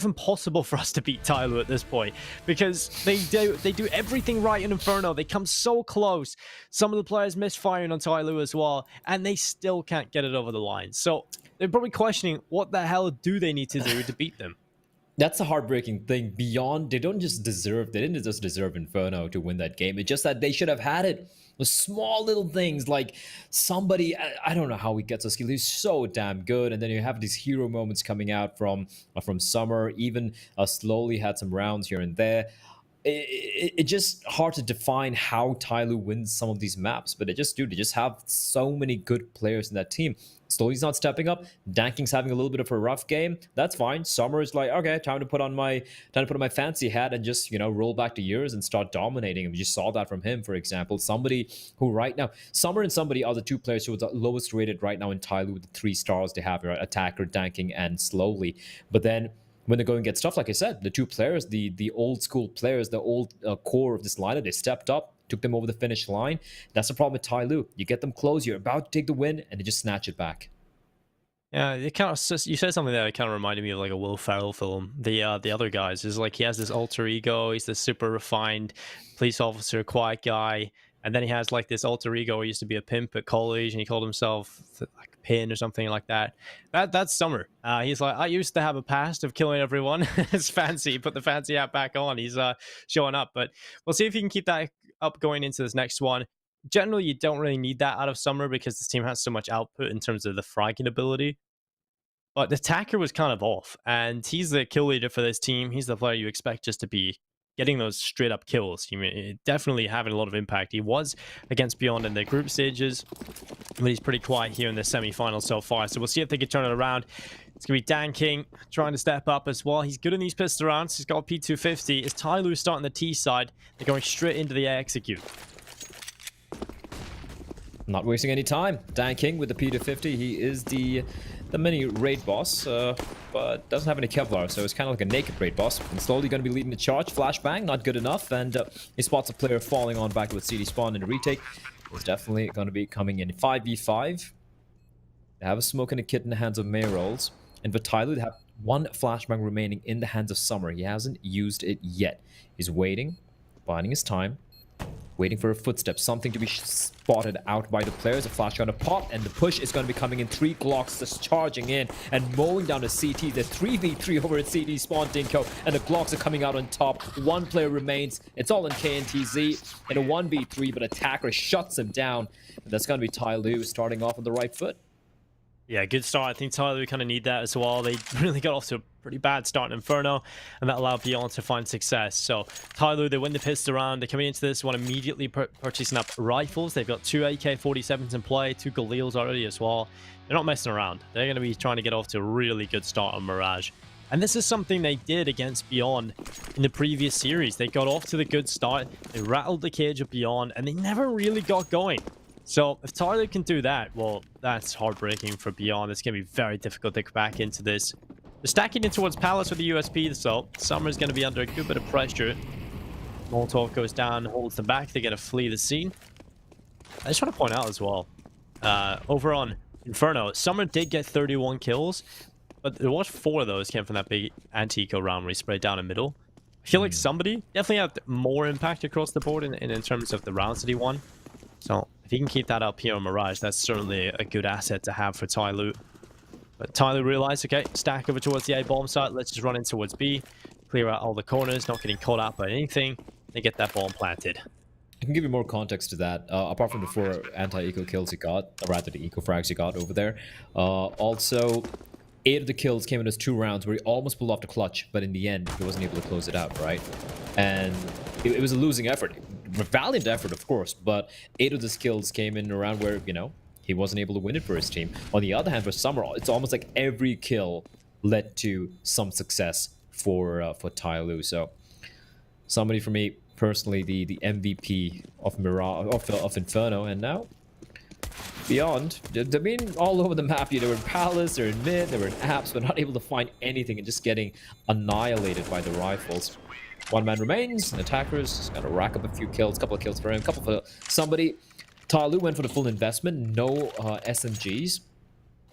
even possible for us to beat TYLOO at this point, because they do everything right in Inferno. They come so close. Some of the players misfiring on TYLOO as well, and they still can't get it over the line. So they're probably questioning what the hell do they need to do to beat them. That's the heartbreaking thing. Beyond, they didn't just deserve Inferno to win that game. It's just that they should have had it. The small little things like somebody, I don't know how he gets a skill. He's so damn good. And then you have these hero moments coming out from Summer, even slowly had some rounds here and there. It's just hard to define how TYLOO wins some of these maps, but they just have so many good players in that team. Slowly's not stepping up. Danking's having a little bit of a rough game. That's fine. Summer is like, okay, time to put on my fancy hat and just, roll back the years and start dominating. And we just saw that from him, for example. Somebody who right now, Summer and somebody are the two players who are the lowest rated right now in TYLOO with the 3 stars they have, right? Attacker, Danking, and Slowly. But then when they go and get stuff, like I said, the two players, the old school players, the old core of this lineup, they stepped up, took them over the finish line. That's the problem with TYLOO. You get them close, you're about to take the win, and they just snatch it back. Yeah, it kind of, you said something that kind of reminded me of like a Will Ferrell film. The other guys is like he has this alter ego. He's this super refined police officer, quiet guy, and then he has like this alter ego. He used to be a pimp at college, and he called himself like Pin or something like that. That's Summer. He's like, I used to have a past of killing everyone. It's fancy. Put the fancy hat back on. He's showing up, but we'll see if he can keep that up going into this next one. Generally, you don't really need that out of Summer because this team has so much output in terms of the fragging ability. But the attacker was kind of off, and he's the kill leader for this team. He's the player you expect just to be getting those straight up kills. Definitely having a lot of impact. He was against Beyond in the group stages, but he's pretty quiet here in the semi-finals so far. So we'll see if they can turn it around. It's going to be Danking trying to step up as well. He's good in these pistol rounds. He's got P250. Is TYLOO starting the T side? They're going straight into the execute. Not wasting any time. Danking with the P250. He is the mini raid boss, but doesn't have any Kevlar, so it's kind of like a naked raid boss. And slowly going to be leading the charge. Flashbang, not good enough, and he spots a player falling on back with CD spawn in a retake. It's definitely going to be coming in 5v5. They have a smoke and a kit in the hands of Mayrolls, and for TYLOO, they have 1 flashbang remaining in the hands of Summer. He hasn't used it yet. He's waiting, biding his time, waiting for a footstep, something to be spotted out by the players. A flash going to pop, and the push is going to be coming in. 3 Glocks just charging in and mowing down the CT. The 3v3 over at CT spawn Dinko, and the Glocks are coming out on top. 1 player remains. It's all in KNTZ in a 1v3, but Attacker shuts him down. And that's going to be TYLOO starting off on the right foot. Yeah, good start. I think TYLOO kind of need that as well. They really got off to a pretty bad start in Inferno, and that allowed Beyond to find success. So TYLOO, they win the pistol round. They're coming into this one immediately purchasing up rifles. They've got 2 AK-47s in play, 2 Galils already as well. They're not messing around. They're going to be trying to get off to a really good start on Mirage. And this is something they did against Beyond in the previous series. They got off to the good start. They rattled the cage of Beyond, and they never really got going. So if TYLOO can do that, well, that's heartbreaking for Beyond. It's going to be very difficult to get back into this. They're stacking in towards Palace with the USP, so Summer's going to be under a good bit of pressure. Molotov goes down, holds them back. They get to flee the scene. I just want to point out as well, over on Inferno, Summer did get 31 kills, but there was 4 of those came from that big anti-eco round where he sprayed down the middle. I feel like somebody definitely had more impact across the board in terms of the rounds that he won. So if he can keep that up here on Mirage, that's certainly a good asset to have for TYLOO. But TYLOO realized, okay, stack over towards the A bomb site. Let's just run in towards B, clear out all the corners, not getting caught out by anything. They get that bomb planted. I can give you more context to that. Apart from the 4 anti-eco kills he got, or rather the eco frags he got over there. Also, 8 of the kills came in those 2 rounds where he almost pulled off the clutch, but in the end, he wasn't able to close it out, right? And it was a losing effort. A valiant effort, of course, but 8 of the kills came in around where, he wasn't able to win it for his team. On the other hand, for Summer, it's almost like every kill led to some success for TYLOO. So, somebody for me, personally, the MVP of of Inferno, and now Beyond. They've been all over the map. They were in Palace, they're in mid, they were in apps, but not able to find anything and just getting annihilated by the rifles. 1 man remains, and Attackers just gotta rack up a few kills, couple of kills for him, couple for somebody. TYLOO went for the full investment, no SMGs.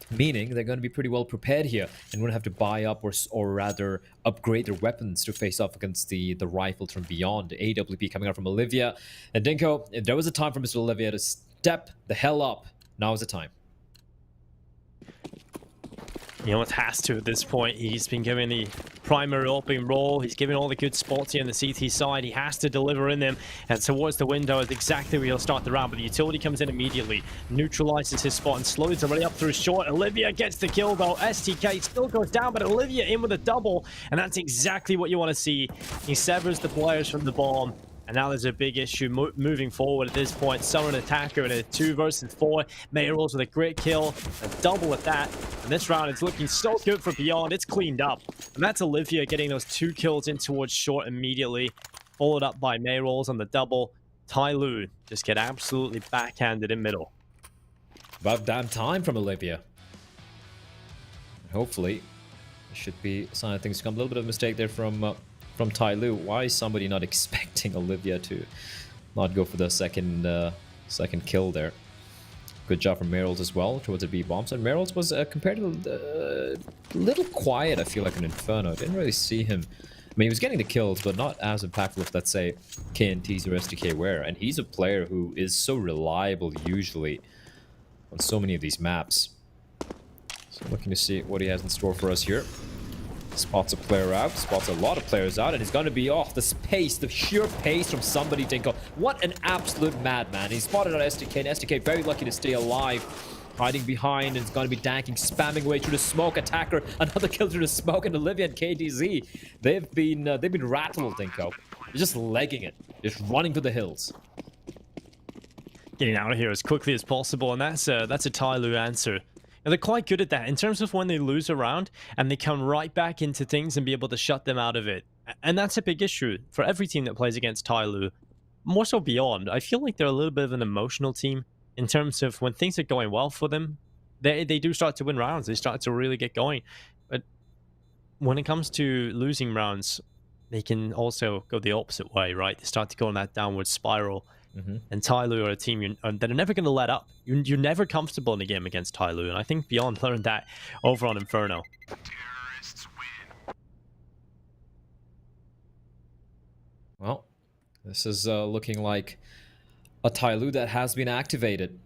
Meaning they're going to be pretty well prepared here and won't have to buy up or rather upgrade their weapons to face off against the rifles from beyond. AWP coming out from Olivia. And Dinko, if there was a time for Mr. Olivia to step the hell up, now is the time. He almost has to at this point. He's been given the primary opening role. He's given all the good spots here on the CT side. He has to deliver in them. And towards the window is exactly where he'll start the round. But the utility comes in immediately, neutralizes his spot, and slows already up through short. Olivia gets the kill though. STK still goes down, but Olivia in with a double. And that's exactly what you want to see. He severs the players from the bomb. And now there's a big issue moving forward at this point. Summer an attacker in a 2 versus 4. Mayrolls with a great kill, a double at that. And this round is looking so good for Beyond. It's cleaned up. And that's Olivia getting those 2 kills in towards short immediately. Followed up by Mayrolls on the double. TYLOO just get absolutely backhanded in middle. About damn time from Olivia. Hopefully, there should be a sign of things to come. A little bit of a mistake there from TYLOO. Why is somebody not expecting Olivia to not go for the second kill there? Good job from Merrills as well towards the B bombs. And Merrills was compared to a little quiet, I feel like, in Inferno. Didn't really see him. I mean, he was getting the kills, but not as impactful as, let's say, KNTs or SDK were. And he's a player who is so reliable usually on so many of these maps. So looking to see what he has in store for us here. Spots a player out, spots a lot of players out, and he's going to be off. The pace, the sheer pace from somebody, Dinko. What an absolute madman. He spotted out SDK, and SDK very lucky to stay alive. Hiding behind, and it's going to be danking, spamming away through the smoke. Attacker, another kill through the smoke, and Olivia and KDZ. They've been rattled, Dinko. They're just legging it, just running to the hills. Getting out of here as quickly as possible, and that's a TYLOO answer. And they're quite good at that in terms of when they lose a round and they come right back into things and be able to shut them out of it. And that's a big issue for every team that plays against TYLOO. More so Beyond. I feel like they're a little bit of an emotional team in terms of when things are going well for them, they do start to win rounds. They start to really get going. But when it comes to losing rounds, they can also go the opposite way, right? They start to go on that downward spiral. And TYLOO are a team that are never going to let up. You're never comfortable in a game against TYLOO, and I think Beyond learned that over on Inferno. Well, this is looking like a TYLOO that has been activated.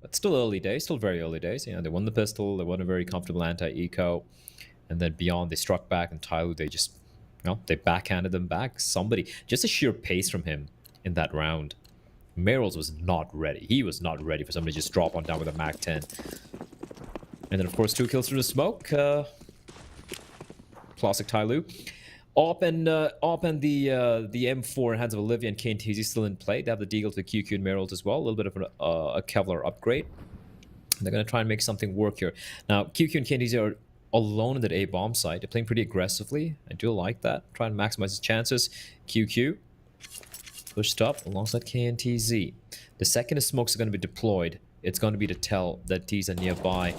But still early days, still very early days. You know, they won the pistol, they won a very comfortable anti-eco, and then Beyond, they struck back, and TYLOO, they just, you know, they backhanded them back. Somebody, just a sheer pace from him in that round. Merrills was not ready. He was not ready for somebody to just drop on down with a Mac 10. And then, of course, 2 kills through the smoke. Classic TYLOO. Op and the M4 in hands of Olivia and KNTZ still in play. They have the Deagle to QQ and Merrills as well. A little bit of a Kevlar upgrade. And they're going to try and make something work here. Now, QQ and KNTZ are alone in that A bomb site. They're playing pretty aggressively. I do like that. Try and maximize his chances. QQ pushed up alongside KNTZ. The second the smokes are going to be deployed, it's going to be to tell that T's are nearby.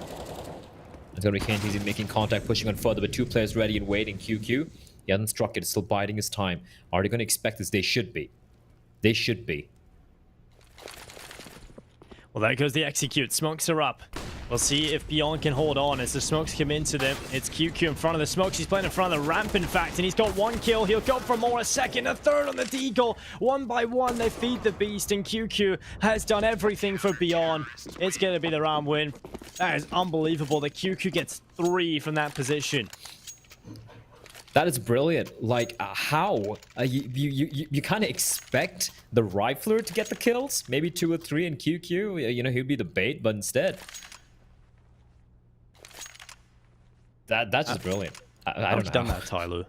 It's going to be KNTZ making contact, pushing on further, but 2 players ready and waiting. QQ, he hasn't struck it, still biding his time. Are they going to expect this? They should be. They should be. Well, there goes the execute. Smokes are up. We'll see if Beyond can hold on as the smokes come into them. It's QQ in front of the smokes. He's playing in front of the ramp, in fact, and he's got 1 kill. He'll go for more, a second, a third on the Deagle. 1 by 1, they feed the beast, and QQ has done everything for Beyond. It's going to be the round win. That is unbelievable that QQ gets 3 from that position. That is brilliant. Like, how? You kind of expect the rifler to get the kills? Maybe 2 or 3 in QQ? You know, he'd be the bait, but instead... That's just brilliant. I don't know. Done that, TYLOO.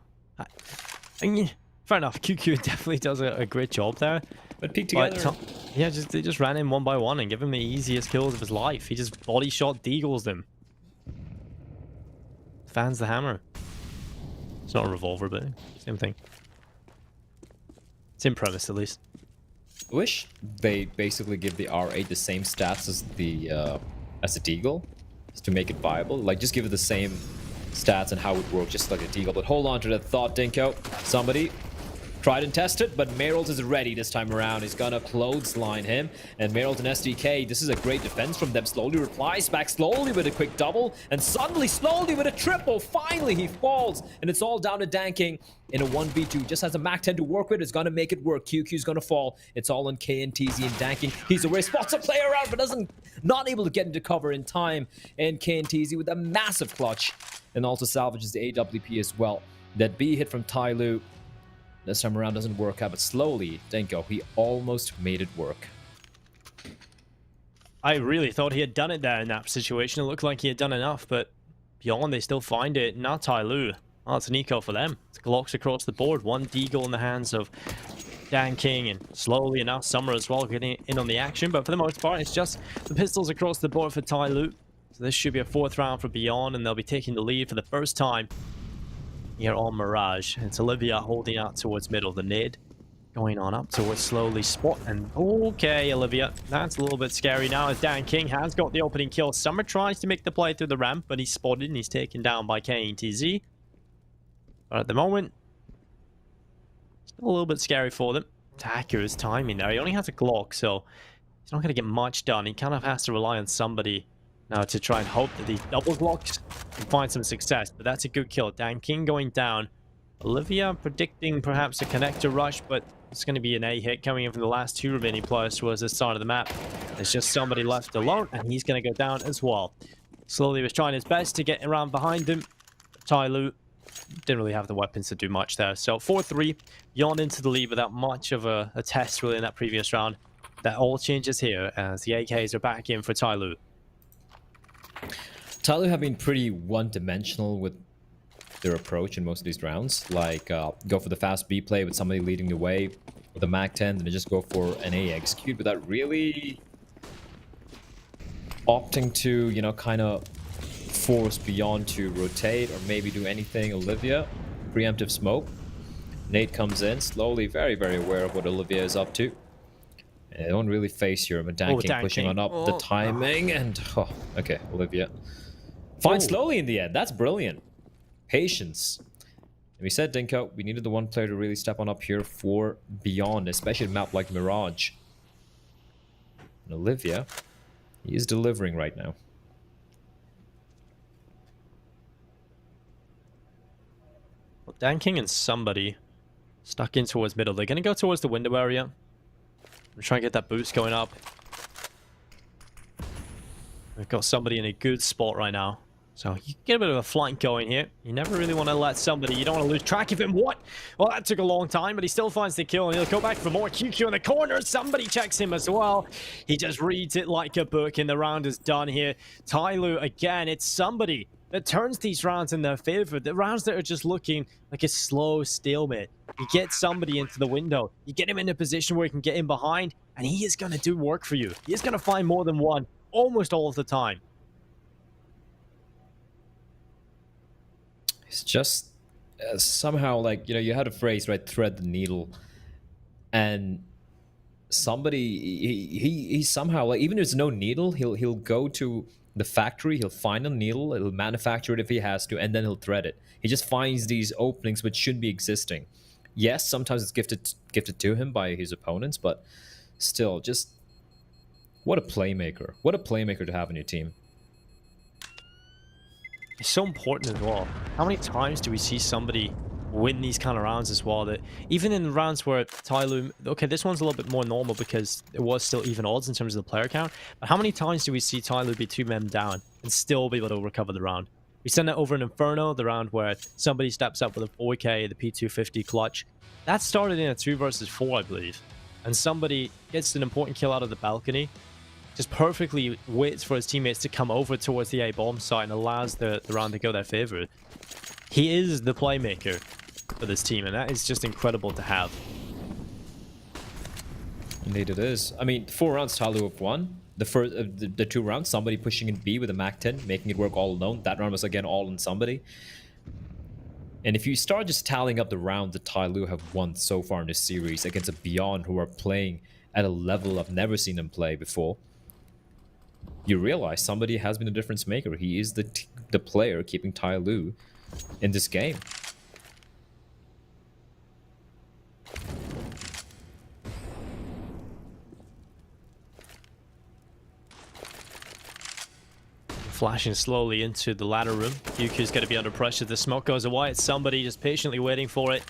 Fair enough. QQ definitely does a great job there. But peek together. Yeah, they just ran in 1 by 1 and give him the easiest kills of his life. He just body shot Deagles them. Fans the hammer. It's not a revolver, but same thing. Same premise, at least. I wish they basically give the R8 the same stats as the Deagle, just to make it viable. Like, just give it the same stats and how it works, just like a Deagle. But hold on to that thought, Dinko. Somebody. Tried and tested, but Meralt is ready this time around. He's gonna clothesline him. And Meralt and SDK, this is a great defense from them. Slowly replies back, slowly with a quick double, and suddenly, slowly with a triple. Finally, he falls, and it's all down to Danking in a 1v2. Just has a Mac 10 to work with. It's gonna make it work. QQ's gonna fall. It's all on KNTZ and Danking. He's away, spots a player out, but not able to get into cover in time. And KNTZ with a massive clutch, and also salvages the AWP as well. That B hit from TYLOO this time around doesn't work out, but slowly, Denko, he almost made it work. I really thought he had done it there in that situation. It looked like he had done enough, but beyond, they still find it. Now TYLOO. Oh, it's an eco for them. It's Glocks across the board. One Deagle in the hands of Dan King, and slowly enough, Summer as well getting in on the action. But for the most part, it's just the pistols across the board for TYLOO. So this should be a 4th round for Beyond, and they'll be taking the lead for the first time here on Mirage. It's Olivia holding out towards middle. The nade going on up towards slowly Spot. And okay, Olivia, that's a little bit scary now as Dan King has got the opening kill. Summer tries to make the play through the ramp, but he's spotted and he's taken down by KNTZ. But at the moment, still a little bit scary for them. Attacker's timing there. He only has a Glock, so he's not going to get much done. He kind of has to rely on somebody now to try and hope that these double Glocks can find some success. But that's a good kill. Dan King going down. Olivia predicting perhaps a connector rush, but it's going to be an A hit coming in from the last 2 remaining players towards this side of the map. There's just somebody left alone, and he's going to go down as well. Slowly was trying his best to get around behind him. TYLOO didn't really have the weapons to do much there. So 4-3, Beyond into the lead without much of a test really in that previous round. That all changes here as the AKs are back in for TYLOO. TYLOO have been pretty one-dimensional with their approach in most of these rounds. Like, go for the fast B play with somebody leading the way with a Mac 10, then just go for an A execute without really opting to, you know, kind of force Beyond to rotate or maybe do anything. Olivia, preemptive smoke. Nate comes in, slowly, very, very aware of what Olivia is up to. And they don't really face here, but Dan King pushing on up the timing, and okay, Olivia. Fine, slowly in the end. That's brilliant. Patience. And we said, Dinko, we needed the one player to really step on up here for Beyond, especially a map like Mirage. And Olivia, he is delivering right now. Well, Dan King and somebody stuck in towards middle. They're going to go towards the window area. We're trying to get that boost going up. We've got somebody in a good spot right now. So you get a bit of a flank going here. You never really want to let somebody, you don't want to lose track of him. What? Well, that took a long time, but he still finds the kill, and he'll go back for more. QQ in the corner. Somebody checks him as well. He just reads it like a book, and the round is done here. TYLOO, again, it's somebody that turns these rounds in their favor. The rounds that are just looking like a slow stalemate. You get somebody into the window. You get him in a position where you can get him behind, and he is going to do work for you. He is going to find more than one almost all of the time. It's just somehow, like, you know, you had a phrase, right? Thread the needle. And somebody, he somehow, like, even if there's no needle, he'll go to the factory, he'll find a needle, he'll manufacture it if he has to, and then he'll thread it. He just finds these openings which shouldn't be existing. Yes, sometimes it's gifted to him by his opponents, but still, just what a playmaker. What a playmaker to have in your team. It's so important as well. How many times do we see somebody win these kind of rounds as well? That even in the rounds where TYLOO, okay, this one's a little bit more normal because it was still even odds in terms of the player count. But how many times do we see TYLOO be 2 men down and still be able to recover the round? We send it over in Inferno, the round where somebody steps up with a 4K, the P250 clutch. That started in a 2 versus 4, I believe. And somebody gets an important kill out of the balcony, just perfectly waits for his teammates to come over towards the A bomb site and allows the round to go their favor. He is the playmaker for this team, and that is just incredible to have. Indeed it is. I mean, 4 rounds TYLOO have won. The first, the 2 rounds, somebody pushing in B with a Mac 10, making it work all alone. That round was again all on somebody. And if you start just tallying up the rounds that TYLOO have won so far in this series against a Beyond who are playing at a level I've never seen them play before, you realize somebody has been a difference maker. He is the player keeping TYLOO in this game. flashing slowly into the ladder room. Yuku's going to be under pressure. The smoke goes away. It's somebody just patiently waiting for it.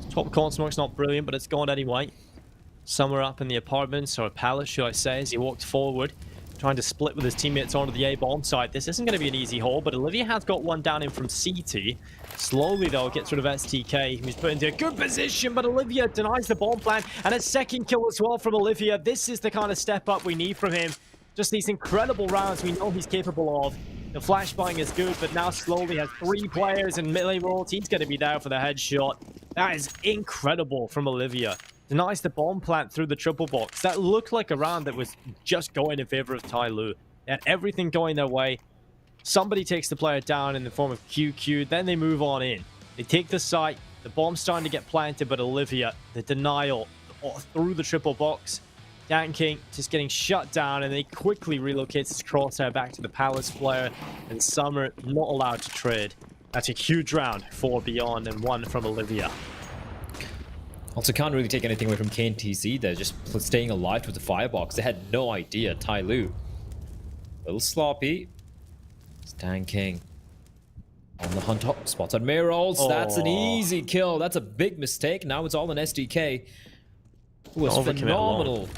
Top corn smoke's not brilliant, but it's gone anyway. Somewhere up in the apartments, or a palace, should I say, as he walked forward, trying to split with his teammates onto the A-bomb site. This isn't going to be an easy haul, but Olivia has got one down in from CT. Slowly, though, gets rid of STK. He's put into a good position, but Olivia denies the bomb plant, and a second kill as well from Olivia. This is the kind of step up we need from him. Just these incredible rounds we know he's capable of. The flashbang is good, but now slowly has 3 players in melee roles. He's going to be there for the headshot. That is incredible from Olivia. Denies the bomb plant through the triple box. That looked like a round that was just going in favor of TYLOO. They had everything going their way. Somebody takes the player down in the form of QQ. Then they move on in. They take the site. The bomb's starting to get planted, but Olivia, the denial through the triple box. Danking just getting shut down, and then he quickly relocates his crosshair back to the Palace player, and Summer not allowed to trade. That's a huge round for Beyond and 1 from Olivia. Also, can't really take anything away from KNTZ. They're just staying alive with the firebox. They had no idea. TYLOO. A little sloppy. Stan King. On the hunt up. Spots on Mirrors. Oh. That's an easy kill. That's a big mistake. Now it's all an SDK. It was phenomenal.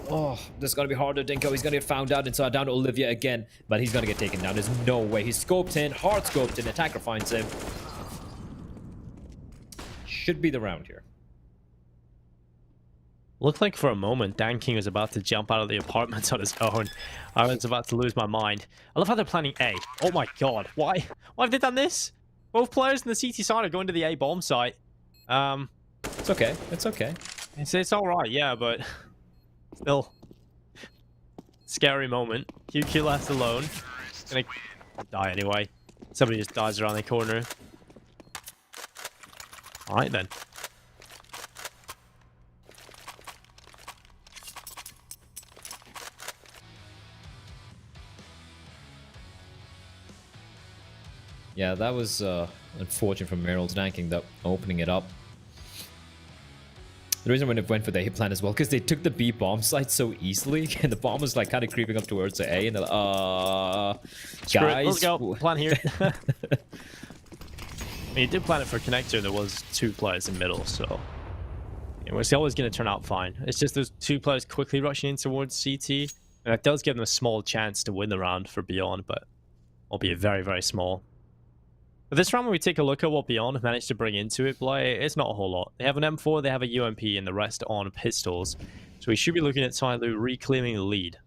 Oh, this is going to be harder, Dinko. He's going to get found out inside down to Olivia again. But he's going to get taken down. There's no way. He's scoped in. Hard scoped in. Attacker finds him. Should be the round here. Looked like for a moment Dan King was about to jump out of the apartment on his own. I was about to lose my mind. I love how they're planning A. Oh my god, why have they done this? Both players in the CT side are going to the A bomb site. It's okay. It's okay. It's all right, yeah, but still scary moment. QQ left alone. Gonna die anyway. Somebody just dies around the corner. All right then. Yeah, that was unfortunate from Meryl's Danking, that opening it up. The reason when it went for the A plan as well, because they took the B bomb site so easily, and the bomb was like kind of creeping up towards the A, and they're like, guys, let's go. Plan here. I mean, he did plan it for connector. There was 2 players in middle, so it's always going to turn out fine. It's just those 2 players quickly rushing in towards CT, and it does give them a small chance to win the round for Beyond, but albeit very, very small. But this round, when we take a look at what Beyond have managed to bring into it, it's not a whole lot. They have an M4, they have a UMP, and the rest on pistols. So we should be looking at TYLOO reclaiming the lead.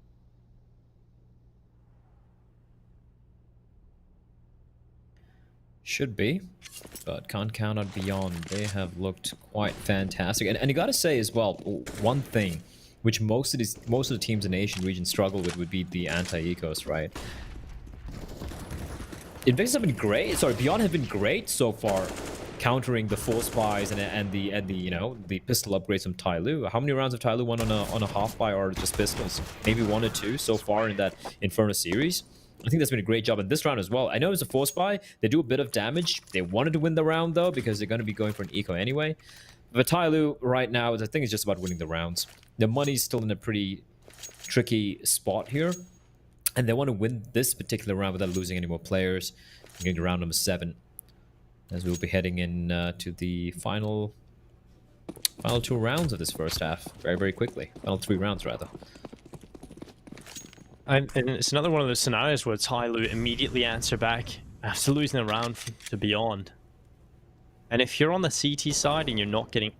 Should be, but can't count on Beyond. They have looked quite fantastic. And you gotta say as well, one thing which most of the teams in the Asian region struggle with would be the anti-ecos, right? Invictus have been great. Sorry, Beyond have been great so far, countering the force buys and the you know, the pistol upgrades from TYLOO. How many rounds of TYLOO won on a half buy are just pistols? Maybe 1 or 2 so far in that Inferno series. I think that's been a great job in this round as well. I know it's a force buy. They do a bit of damage. They wanted to win the round though, because they're going to be going for an eco anyway. But TYLOO right now, I think it's just about winning the rounds. The money's still in a pretty tricky spot here. And they want to win this particular round without losing any more players. Getting to round number 7, as we'll be heading in to the final 2 rounds of this first half very, very quickly. Final 3 rounds, rather. And it's another one of those scenarios where TYLOO immediately answer back after losing a round to Beyond. And if you're on the CT side and you're not getting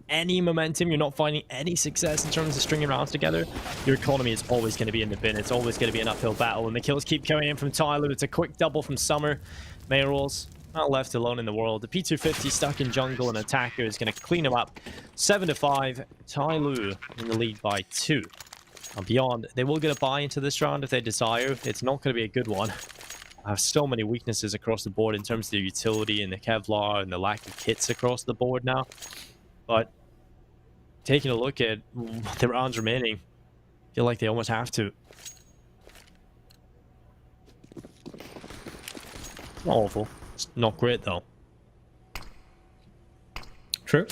any momentum, you're not finding any success in terms of stringing rounds together, your economy is always going to be in the bin. It's always going to be an uphill battle, and the kills keep coming in from TYLOO. It's a quick double from Summer. Mayorals not left alone in the world. The P250 stuck in jungle, and Attacker is going to clean him up. 7-5, TYLOO in the lead by 2. And Beyond, they will get a buy into this round if they desire. It's not going to be a good one. I have so many weaknesses across the board in terms of the utility and the Kevlar and the lack of kits across the board now. But taking a look at the rounds remaining, I feel like they almost have to. Not awful. It's not great, though. True.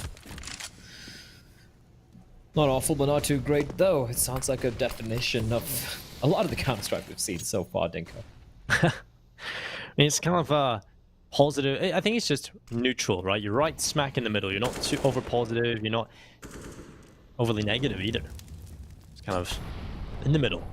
Not awful, but not too great, though. It sounds like a definition of a lot of the Counter-Strike we've seen so far, Dinko. I mean, it's kind of positive. I think it's just neutral, right? You're right smack in the middle. You're not too over positive. You're not overly negative either. It's kind of in the middle.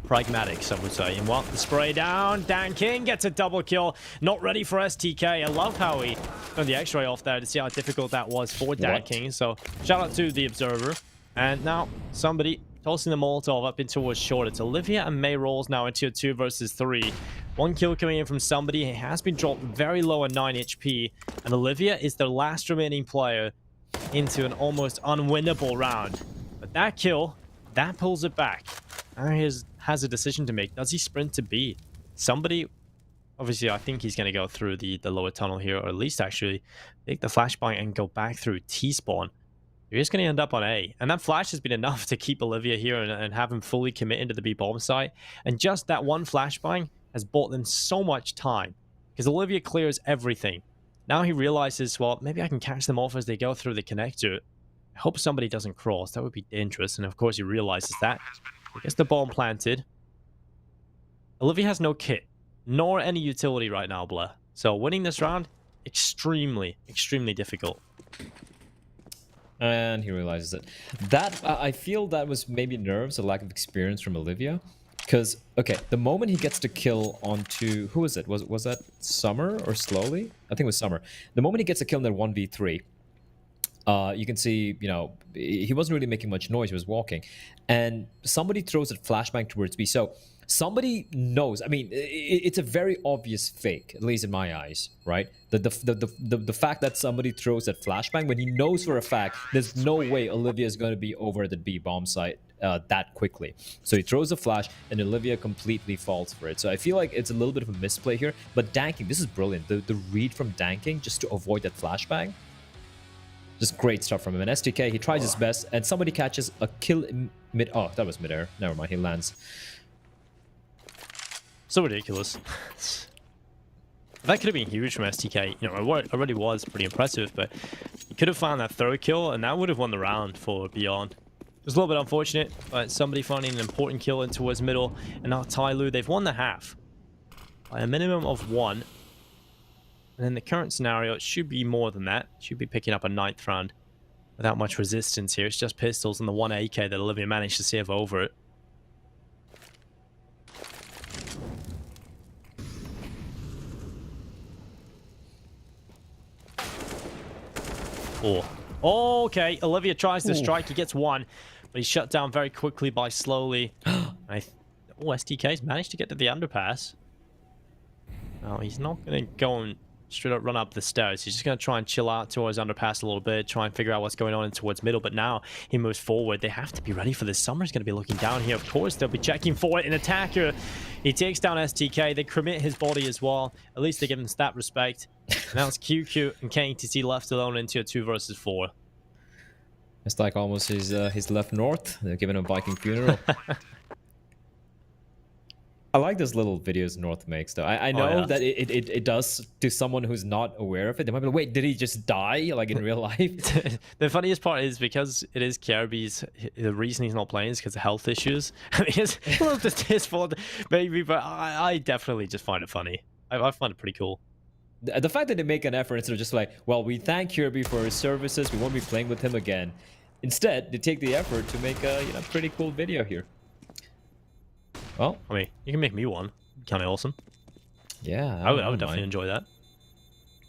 Pragmatic, some would say. And what? The spray down. Dan King gets a double kill. Not ready for STK. I love how he turned the X-ray off there to see how difficult that was for Dan King. So shout out to the observer. And now somebody tossing the Molotov up in towards short. It's Olivia and May rolls now in tier 2 versus 3. One kill coming in from somebody. He has been dropped very low at 9 HP. And Olivia is the last remaining player into an almost unwinnable round. But that kill, that pulls it back. Now he has a decision to make. Does he sprint to B? Somebody, obviously, I think he's going to go through the lower tunnel here, or at least actually take the flashbang and go back through T-spawn. You're just going to end up on A. And that flash has been enough to keep Olivia here and have him fully commit into the B bomb site. And just that one flashbang has bought them so much time. Because Olivia clears everything. Now he realizes, well, maybe I can catch them off as they go through the connector. I hope somebody doesn't cross. That would be dangerous. And of course he realizes that. He gets the bomb planted. Olivia has no kit, nor any utility right now, Blair. So winning this round, extremely, extremely difficult. And he realizes it. That, I feel that was maybe nerves, a lack of experience from Olivia. Because, okay, the moment he gets the kill onto... Who was it? Was that Summer or Slowly? I think it was Summer. The moment he gets a kill in that 1v3, you can see, you know, he wasn't really making much noise. He was walking. And somebody throws a flashbang towards me. So somebody knows. I mean, it's a very obvious fake, at least in my eyes, right? The fact that somebody throws that flashbang when he knows for a fact there's no way Olivia is going to be over at the B bomb site that quickly. So he throws a flash and Olivia completely falls for it. So I feel like it's a little bit of a misplay here. But Danking, this is brilliant. The read from Danking just to avoid that flashbang. Just great stuff from him. And STK, he tries his best, and somebody catches a kill in mid... Oh, that was midair. Never mind, he lands. So ridiculous. That could have been huge from STK. You know, it already was pretty impressive, but he could have found that third kill, and that would have won the round for Beyond. It was a little bit unfortunate, but somebody finding an important kill in towards middle, and now TYLOO, they've won the half by a minimum of 1. And in the current scenario, it should be more than that. Should be picking up a 9th round without much resistance here. It's just pistols and the 1 AK that Olivia managed to save over it. Oh, okay. Olivia tries to strike. He gets 1, but he's shut down very quickly by Slowly. STK's managed to get to the underpass. No, he's not going to go and straight up run up the stairs. He's just going to try and chill out towards underpass a little bit, try and figure out what's going on in towards middle. But now he moves forward. They have to be ready for this. Summer's going to be looking down here. Of course, they'll be checking for it. An attacker. He takes down STK. They commit his body as well. At least they give him that respect. Now it's QQ and KTC left alone into a 2 versus 4. It's like almost his left north. They're giving him a Viking funeral. I like those little videos North makes, though. I know that it does to someone who's not aware of it. They might be like, wait, did he just die, like in real life? The funniest part is because it is Kirby's, the reason he's not playing is because of health issues. I mean, it's a little distasteful, maybe, but I definitely just find it funny. I find it pretty cool. The fact that they make an effort instead of just like, well, we thank Kirby for his services. We won't be playing with him again. Instead, they take the effort to make a pretty cool video here. Well, I mean, you can make me one. Kind of awesome. Yeah, I would definitely enjoy that.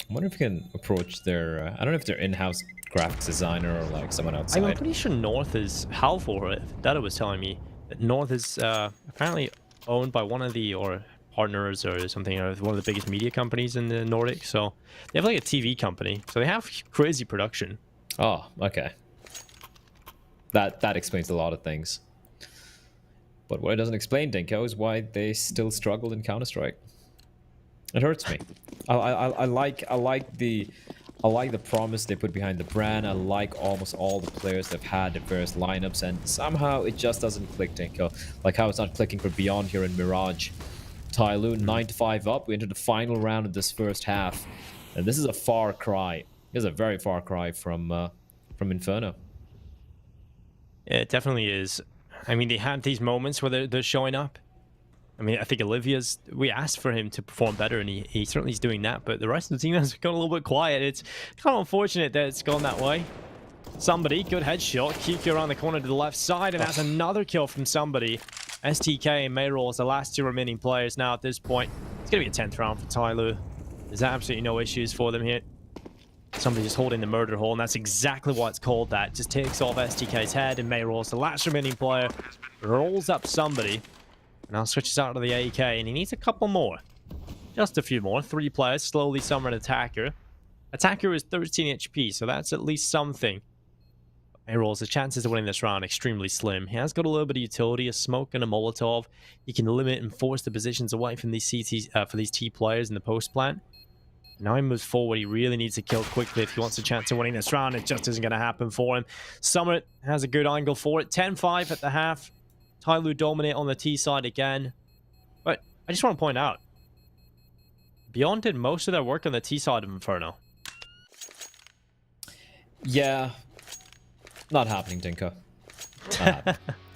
I wonder if we can approach their... I don't know if they're in-house graphics designer or like someone outside. I'm pretty sure North is Halfor. Dada was telling me that North is apparently owned by one of the partners or something, or one of the biggest media companies in the Nordic. So they have like a TV company. So they have crazy production. Oh, okay. That explains a lot of things. But what it doesn't explain, Denko, is why they still struggled in Counter-Strike. It hurts me. I like the promise they put behind the brand. I like almost all the players they've had, the various lineups, and somehow it just doesn't click, Denko. Like how it's not clicking for Beyond here in Mirage. TYLOO 9-5 up. We enter the final round of this first half, and this is a far cry. This is a very far cry from Inferno. Yeah, it definitely is. I mean, they had these moments where they're showing up. I mean, I think Olivia's, we asked for him to perform better, and he certainly is doing that, but the rest of the team has gone a little bit quiet. It's kind of unfortunate that it's gone that way. Somebody, good headshot. QQ around the corner to the left side, and that's another kill from somebody. STK and Mayroll is the last two remaining players now at this point. It's going to be a 10th round for TYLOO. There's absolutely no issues for them here. Somebody just holding the murder hole, and that's exactly what it's called. That just takes off STK's head, and Mayroll is the last remaining player. Rolls up somebody. Now switches out to the AK, and he needs a couple more. Just a few more. 3 players, slowly summon Attacker. Attacker is 13 HP, so that's at least something. Mayroll's the chances of winning this round extremely slim. He has got a little bit of utility, a smoke and a Molotov. He can limit and force the positions away from these CTs, for these T players in the post plant. Now he moves forward. He really needs to kill quickly if he wants a chance of winning this round. It just isn't going to happen for him. Summit has a good angle for it. 10-5 at the half. TYLOO dominate on the T side again. But I just want to point out, Beyond did most of their work on the T side of Inferno. Yeah. Not happening, Dinko.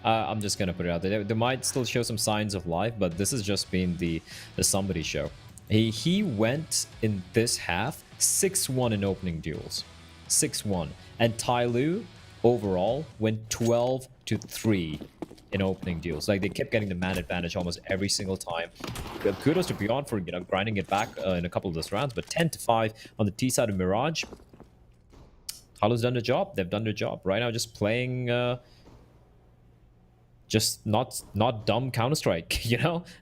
I'm just going to put it out there. They might still show some signs of life, but this has just been the somebody show. He went in this half 6-1 in opening duels. 6-1. And TYLOO overall went 12-3 in opening duels. Like, they kept getting the man advantage almost every single time. Kudos to Beyond for, grinding it back in a couple of those rounds, but 10-5 on the T side of Mirage. TYLOO's done their job. They've done their job. Right now, just playing just not dumb Counter-Strike,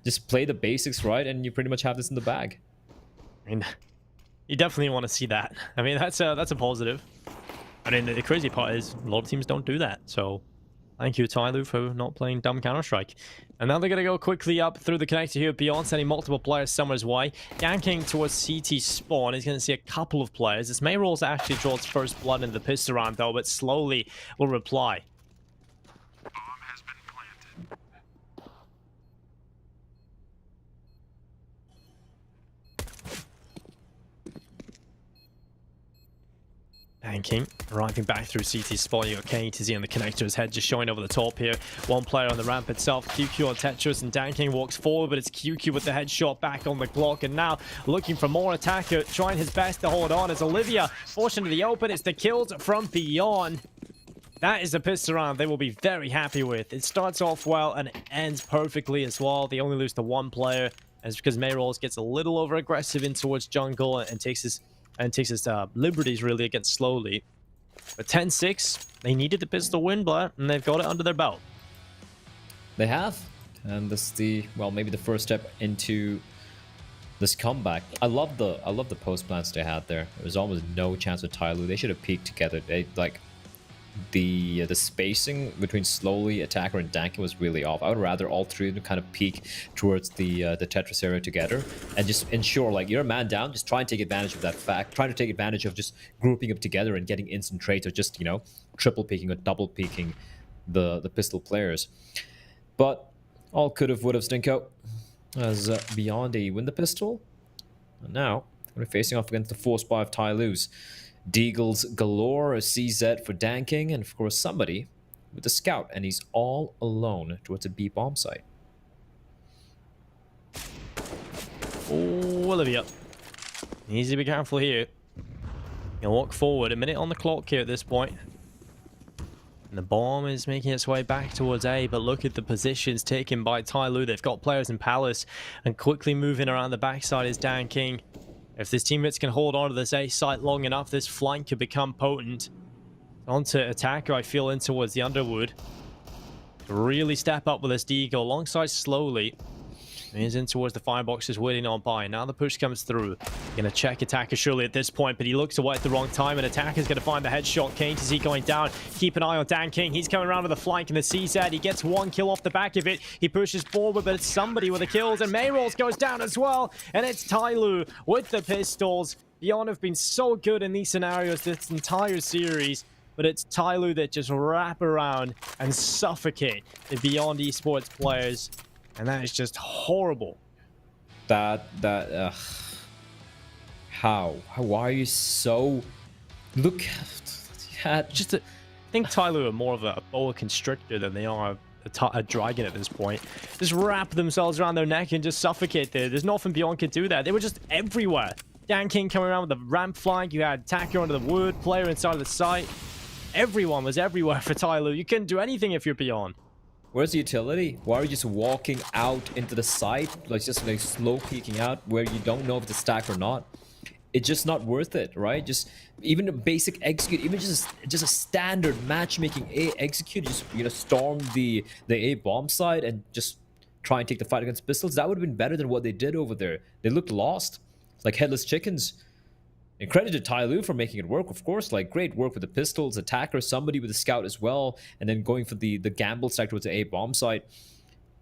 Just play the basics right, and you pretty much have this in the bag. I mean, you definitely want to see that. I mean, that's a positive. I mean, the crazy part is a lot of teams don't do that. So thank you, TYLOO, for not playing dumb Counter-Strike. And now they're going to go quickly up through the connector here. Beyond sending multiple players somewhere's way. Ganking towards CT spawn. He's going to see a couple of players. This Mayroll's actually draws first blood into the pistol round, though, but slowly will reply. Banking, arriving back through CT spawn. You got KTZ on the connector, his head just showing over the top here. One player on the ramp itself, QQ on Tetris, and Danking walks forward, but it's QQ with the headshot back on the clock, and now looking for more Attacker, trying his best to hold on as Olivia forced into the open. It's the kills from Beyond. That is a pistol round they will be very happy with. It starts off well and it ends perfectly as well. They only lose to 1 player, and it's because Mayroll gets a little over aggressive in towards jungle and takes his liberties really against Slowly. But 10-6, they needed the pistol win, but and they've got it under their belt. They have, and this is maybe the first step into this comeback. I love the post plants they had there. There was almost no chance with TYLOO. They should have peaked together. They the spacing between Slowly, Attacker, and Dankin was really off. I would rather all 3 of them kind of peak towards the Tetris area together and just ensure, like, you're a man down, just try and take advantage of that fact. Try to take advantage of just grouping up together and getting instant trades, or just, triple peaking or double peaking the pistol players. But all could have, would have, Stinko, as Beyond they win the pistol. And now we're facing off against the force buy of TYLOO's. Deagles galore, a CZ for Danking, and of course somebody with the scout, and he's all alone towards a B bomb site. Oh, Olivia. Needs to be careful here. He'll walk forward. A minute on the clock here at this point. And the bomb is making its way back towards A, but look at the positions taken by TYLOO. They've got players in Palace, and quickly moving around the backside is Danking. If his teammates can hold on to this A site long enough, this flank could become potent. Onto Attacker, I feel, in towards the Underwood. Really step up with this Deagle alongside Slowly. He's in towards the fireboxes, waiting on by. Now the push comes through. Gonna check Attacker surely at this point, but he looks away at the wrong time, and Attacker's gonna find the headshot. Kane to see going down. Keep an eye on Dan King. He's coming around with a flank in the CZ. He gets 1 kill off the back of it. He pushes forward, but it's somebody with the kills, and Mayrolls goes down as well. And it's TYLOO with the pistols. Beyond have been so good in these scenarios this entire series, but it's TYLOO that just wrap around and suffocate the Beyond Esports players. And that is just horrible. How? Why are you so... Look at... I think TYLOO are more of a boa constrictor than they are a dragon at this point. Just wrap themselves around their neck and just suffocate there. There's nothing Beyond could do there. They were just everywhere. Dan King coming around with the ramp flank. You had Attacker under the wood, player inside of the site. Everyone was everywhere for TYLOO. You couldn't do anything if you're Beyond. Where's the utility? Why are you just walking out into the site, like just like slow peeking out where you don't know if it's a stack or not? It's just not worth it, right? Just even a basic execute, even just a standard matchmaking A execute, just storm the A bomb side and just try and take the fight against pistols. That would have been better than what they did over there. They looked lost, like headless chickens. And credit to TYLOO for making it work, of course. Like, great work with the pistols, attacker, somebody with a scout as well, and then going for the gamble stack towards the A bomb site.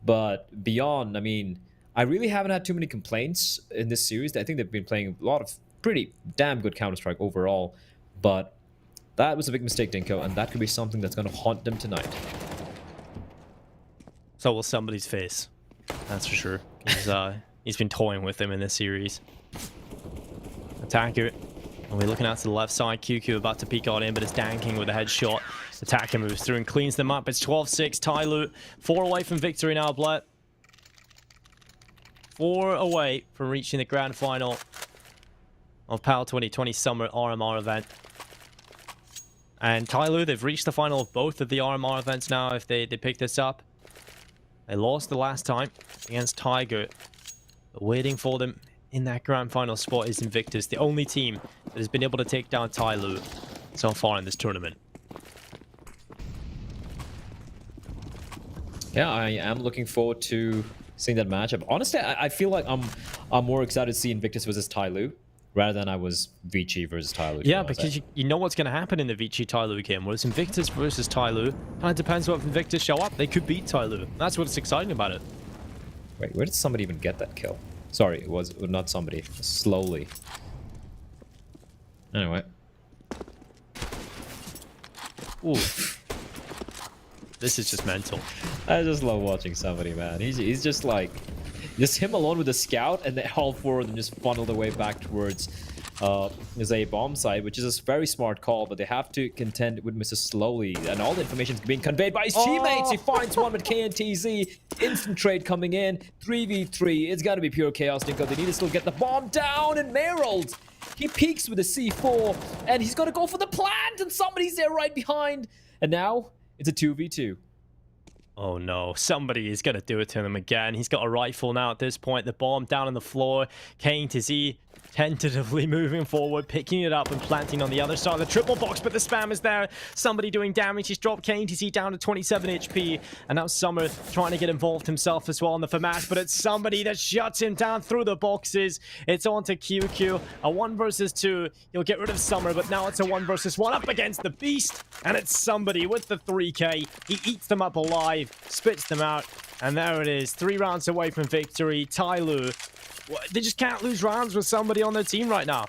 But Beyond, I mean, I really haven't had too many complaints in this series. I think they've been playing a lot of pretty damn good Counter-Strike overall. But that was a big mistake, Dinko, and that could be something that's going to haunt them tonight. So will somebody's face. That's for sure. He's been toying with them in this series. Attacker. And we're looking out to the left side. QQ about to peek on in, but it's Dan King with a headshot. Attacker moves through and cleans them up. It's 12-6. TYLOO 4 away from victory now, Blett. 4 away from reaching the grand final of PAL 2020 Summer RMR event. And TYLOO, they've reached the final of both of the RMR events now if they pick this up. They lost the last time against Tiger. But waiting for them in that grand final spot is Invictus, the only team that has been able to take down TYLOO so far in this tournament. Yeah, I am looking forward to seeing that matchup. Honestly, I feel like I'm more excited to see Invictus versus TYLOO rather than I was Vici versus TYLOO. Yeah, because you know what's going to happen in the Vici TYLOO game. Whereas Invictus versus TYLOO, kind of depends what Invictus show up. They could beat TYLOO. That's what's exciting about it. Wait, where did somebody even get that kill? Sorry, it was not somebody. Slowly. Anyway. Ooh. This is just mental. I just love watching somebody, man. He's just like... Just him alone with the scout, and then all 4 of them just funnel their way back towards his A bomb side, which is a very smart call, but they have to contend with Mr. Slowly, and all the information is being conveyed by his teammates. He finds one with KNTZ. Instant trade coming in. 3v3. It's got to be pure chaos, Dinko. They need to still get the bomb down, and Merald, he peeks with a C4, and he's going to go for the plant, and somebody's there right behind. And now, it's a 2v2. Oh no, somebody is going to do it to him again. He's got a rifle now at this point. The bomb down on the floor. KNTZ tentatively moving forward, picking it up and planting on the other side of the triple box, but the spam is there. Somebody doing damage. He's dropped KNTZ down to 27 HP, and now Summer trying to get involved himself as well on the FAMAS, but it's somebody that shuts him down through the boxes. It's on to QQ. A 1 versus 2. He'll get rid of Summer, but now it's a 1 versus 1 up against the Beast, and it's somebody with the 3K. He eats them up alive, spits them out, and there it is. 3 rounds away from victory. TYLOO, they just can't lose rounds with somebody on their team right now.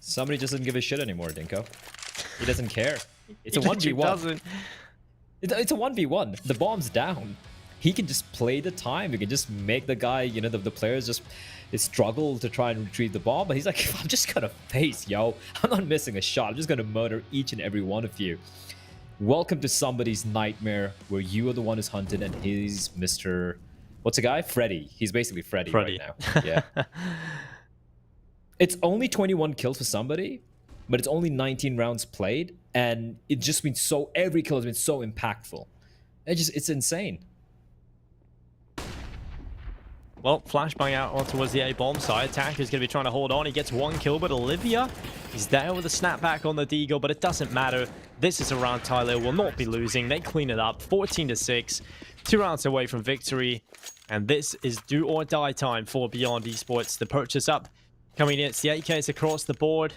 Somebody just doesn't give a shit anymore, Dinko. He doesn't care. It's a He 1v1. doesn't. It's a 1v1. The bomb's down. He can just play the time. He can just make the guy, the players just struggle to try and retrieve the bomb. But he's like, I'm just gonna face, yo. I'm not missing a shot. I'm just gonna murder each and every one of you. Welcome to somebody's nightmare where you are the one who's hunted and he's Mr. What's the guy? Freddy. He's basically Freddy right now. Yeah. It's only 21 kills for somebody, but it's only 19 rounds played, and it just means every kill has been so impactful. It's insane. Well, flashbang out on towards the A-bomb side. Attacker's going to be trying to hold on. He gets 1 kill, but Olivia is there with a snapback on the Deagle, but it doesn't matter. This is a round TYLOO will not be losing. They clean it up. 14-6. 2 rounds away from victory. And this is do or die time for Beyond Esports. The purchase up coming in. It's the 8Ks across the board.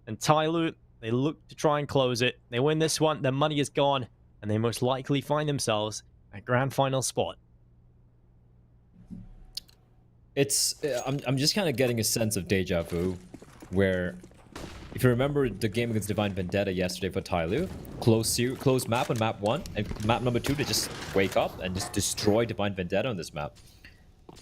And TYLOO, they look to try and close it. They win this one. Their money is gone. And they most likely find themselves at grand final spot. I'm just kind of getting a sense of deja vu, where if you remember the game against Divine Vendetta yesterday for TYLOO, close map on map 1, and map number 2 to just wake up and just destroy Divine Vendetta on this map.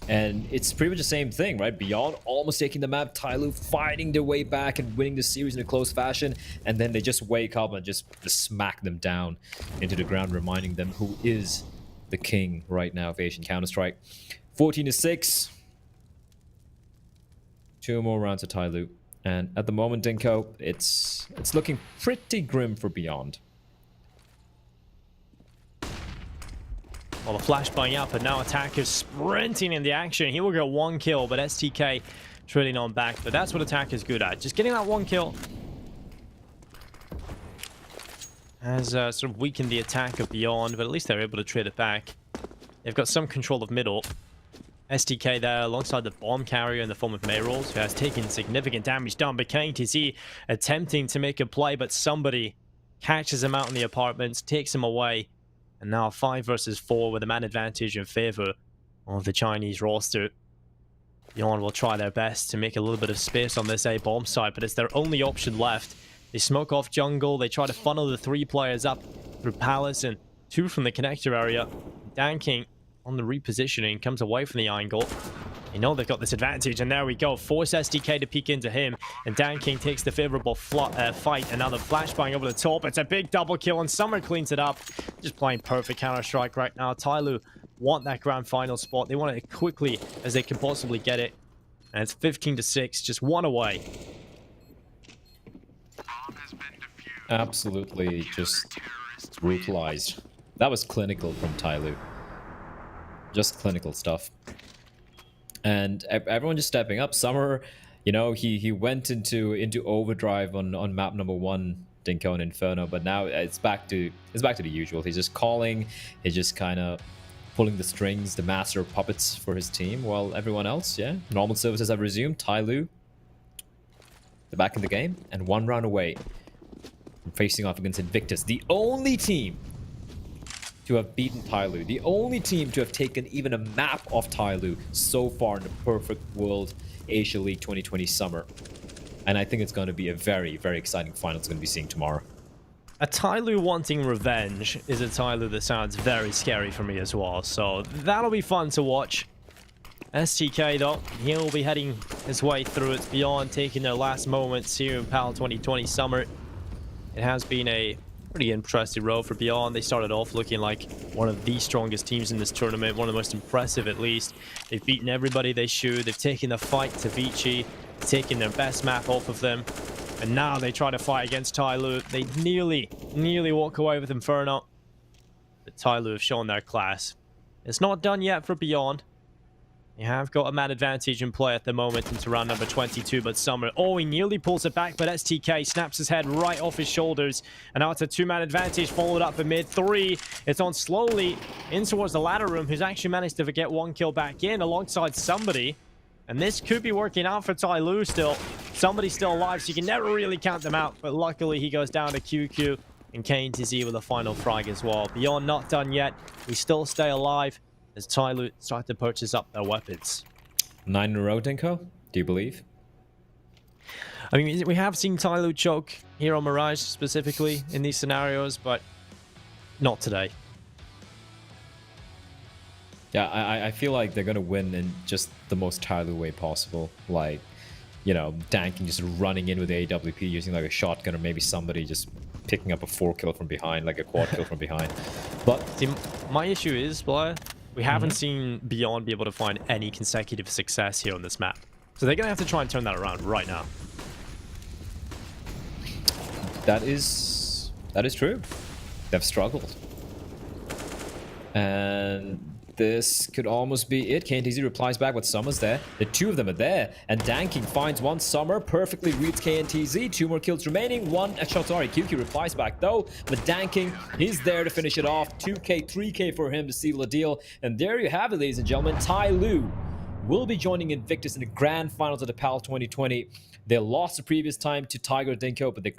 And it's pretty much the same thing, right? Beyond almost taking the map, TYLOO fighting their way back and winning the series in a close fashion, and then they just wake up and just smack them down into the ground, reminding them who is the king right now of Asian Counter-Strike. 14-6. 2 more rounds of TYLOO. And at the moment, Dinko, it's looking pretty grim for Beyond. Well, the flashbang up, and now Attacker's sprinting in the action. He will get 1 kill, but STK trailing on back. But that's what Attacker's good at. Just getting that 1 kill has sort of weakened the attack of Beyond, but at least they're able to trade it back. They've got some control of middle. STK there alongside the bomb carrier in the form of Mayrolls, who has taken significant damage down. But KTZ attempting to make a play, but somebody catches him out in the apartments, takes him away. And now 5 versus 4 with a man advantage in favor of the Chinese roster. Beyond will try their best to make a little bit of space on this A bomb site, but it's their only option left. They smoke off jungle, they try to funnel the 3 players up through Palace and 2 from the connector area. Dan King on the repositioning comes away from the angle. You know they've got this advantage, and there we go. Force SDK to peek into him, and Dan King takes the favorable fight. Another flashbang over the top. It's a big double kill, and Summer cleans it up. Just playing perfect Counter-Strike right now. TYLOO want that grand final spot. They want it quickly as they can possibly get it. And it's 15-6, just 1 away. Absolutely just brutalized. That was clinical from TYLOO. Just clinical stuff. And everyone just stepping up. Summer, you know, he went into overdrive on map number 1, Dinko and Inferno, but now it's back to the usual. He's just calling, he's just kind of pulling the strings, the master of puppets for his team, while everyone else, yeah, normal services have resumed. TYLOO, they're back in the game, and 1 round away from facing off against Invictus, the only team to have beaten TYLOO, the only team to have taken even a map off TYLOO so far in the Perfect World Asia League 2020 summer. And I think it's going to be a very, very exciting final it's going to be seeing tomorrow. A TYLOO wanting revenge is a TYLOO that sounds very scary for me as well, so that'll be fun to watch. STK though, he'll be heading his way through it. Beyond taking their last moments here in PAL 2020 summer. It has been a pretty impressive road for Beyond. They started off looking like one of the strongest teams in this tournament, one of the most impressive at least. They've beaten everybody they should. They've taken the fight to Vici, taken their best map off of them, and now they try to fight against TYLOO. They nearly walk away with Inferno, but TYLOO have shown their class. It's not done yet for Beyond. You have got a man advantage in play at the moment into round number 22, but Summer, oh, he nearly pulls it back, but STK snaps his head right off his shoulders, and now it's a 2-man advantage, followed up in mid 3. It's on slowly in towards the ladder room, who's actually managed to get 1 kill back in alongside somebody, and this could be working out for TYLOO still. Somebody's still alive, so you can never really count them out, but luckily he goes down to QQ, and KTZ with a final frag as well. Beyond not done yet, we still stay alive as TYLOO start to purchase up their weapons. 9 in a row, Dinko? Do you believe? I mean, we have seen TYLOO choke here on Mirage specifically in these scenarios, but not today. Yeah, I feel like they're going to win in just the most TYLOO way possible. Like, you know, Danking just running in with the AWP using like a shotgun, or maybe somebody just picking up a 4 kill from behind, like a quad kill from behind. But see, my issue is, Blair, we haven't seen Beyond be able to find any consecutive success here on this map. So they're going to have to try and turn that around right now. That is true. They've struggled. And this could almost be it. KTZ replies back with Summer's there. The 2 of them are there. And Danking finds 1 Summer. Perfectly reads KTZ. 2 more kills remaining. QQ replies back though. But Danking, he's there to finish it off. 2k, 3k for him to seal the deal. And there you have it, ladies and gentlemen. TYLOO will be joining Invictus in the grand finals of the PAL 2020. They lost the previous time to Tiger Dinko, but they